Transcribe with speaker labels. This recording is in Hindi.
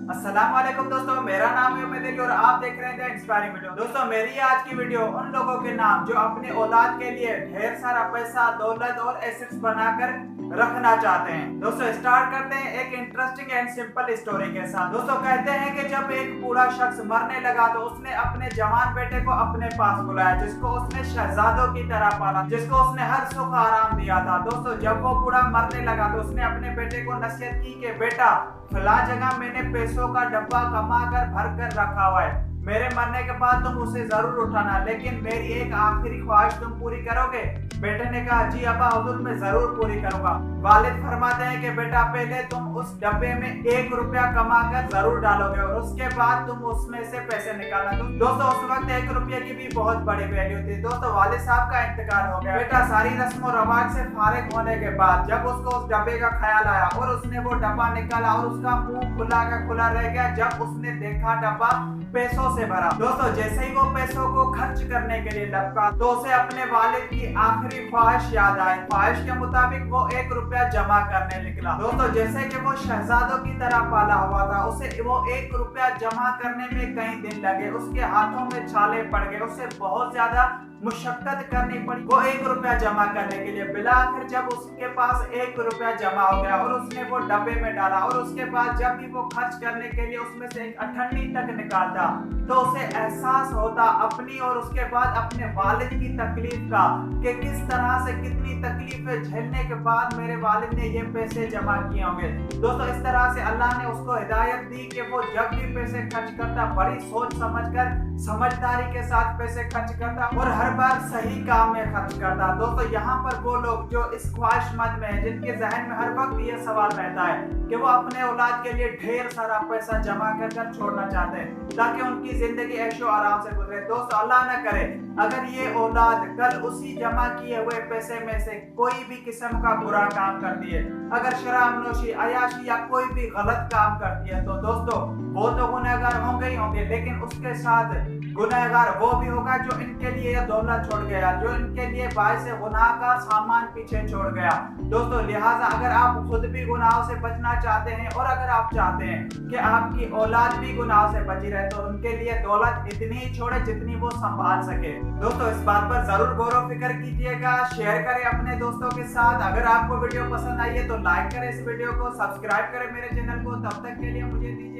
Speaker 1: अस्सलाम वालेकुम दोस्तों, मेरा नाम है उम्मीद है और आप देख रहे हैं इंस्पायरिंग वीडियो। दोस्तों, मेरी आज की वीडियो उन लोगों के नाम जो अपने औलाद के लिए ढेर सारा पैसा, दौलत और एसेट्स बनाकर रखना चाहते हैं। दोस्तों, स्टार्ट करते हैं एक इंटरेस्टिंग एंड सिंपल स्टोरी के साथ। दोस्तों, कहते हैं कि जब एक बूढ़ा शख्स मरने लगा तो उसने अपने जवान बेटे को अपने पास बुलाया, जिसको उसने शहजादों की तरह पाला, जिसको उसने हर सुख आराम दिया था। दोस्तों, जब वो बूढ़ा मरने लगा तो उसने अपने बेटे को नसीहत की कि बेटा, फला जगह मैंने पैसों का डब्बा कमा कर भर कर रखा हुआ है, मेरे मरने के बाद तुम उसे जरूर उठाना, लेकिन मेरी एक आखिरी ख्वाहिश तुम पूरी करोगे? बेटे ने कहा, जी अब्बा हुजूर, मैं जरूर पूरी करूंगा। वालिद फरमाते हैं कि बेटा, पहले तुम उस डब्बे में 1 रुपया कमा कर जरूर डालोगे और उसके बाद तुम उसमें से पैसे निकालना। दोस्तों, उस वक्त 1 रुपये की भी बहुत बड़ी वैल्यू थी। दोस्तों, वालिद साहब का इंतकाल हो गया। बेटा सारी रस्म और रवाज से फारिग होने के बाद जब उसको उस डब्बे का ख्याल आया और उसने वो डब्बा निकाला और उसका मुंह खुला का खुला रह गया जब उसने देखा डब्बा पैसों से भरा। दोस्तों, जैसे ही वो पैसों को खर्च करने के लिए लपका तो उसे अपने वालिद की आखिरी ख्वाहिश याद आई। ख्वाहिश के मुताबिक वो 1 रुपया जमा करने निकला। दोस्तों, जैसे कि वो शहजादों की तरह पाला हुआ था, उसे वो 1 रुपया जमा करने में कई दिन लगे, उसके हाथों में छाले पड़ गए, उसे बहुत ज्यादा मुशक्कत करनी पड़ी वो 1 रुपया जमा करने के लिए। बिला आखिर जब उसके पास 1 रुपया जमा हो गया और उसने वो डब्बे में डाला और उसके बाद जब भी वो खर्च करने के लिए उसमें से एक अठन्नी तक निकालता तो उसे एहसास होता अपनी और उसके बाद अपने वालिद की तकलीफ का, कि किस तरह से कितनी तकलीफें झेलने के बाद मेरे वालिद ने ये पैसे जमा किए होंगे। दोस्तों, इस तरह से अल्लाह ने उसको हिदायत दी कि वो जब भी पैसे खर्च करता बड़ी सोच समझकर, समझदारी के साथ पैसे खर्च करता और हर बार सही काम में खर्च करता। दोस्तों, यहाँ पर वो लोग जो इस ख्वाहिशमंद में हैं, जिनके जहन में हर वक्त ये सवाल रहता है कि वो अपने औलाद के लिए ढेर सारा पैसा जमा कर छोड़ना चाहते हैं ताकि उनकी जिंदगी ऐशो आराम से गुजरे। दोस्तों, अल्लाह न करे अगर ये औलाद कल उसी जमा किए हुए पैसे में से कोई भी किस्म का बुरा काम करती है, अगर शराब नोशी, अयाशी या कोई भी गलत काम करती है, तो दोस्तों वो तो गुनहगार होंगे ही होंगे, लेकिन उसके साथ गुनहगार वो भी होगा जो इनके लिए ये दौलत छोड़ गया, जो इनके लिए बायस गुनाह का सामान पीछे छोड़ गया। दोस्तों, लिहाजा अगर आप खुद भी गुनाहों से बचना चाहते हैं और अगर आप चाहते हैं कि आपकी औलाद भी गुनाहों से बची रहे, तो उनके लिए दौलत इतनी ही छोड़े जितनी वो संभाल सके। दोस्तों, इस बात पर जरूर गौर व फिक्र कीजिएगा, शेयर करें अपने दोस्तों के साथ। अगर आपको वीडियो पसंद आई है तो लाइक करें इस वीडियो को, सब्सक्राइब करें मेरे चैनल को। तब तक के लिए मुझे दीजिए।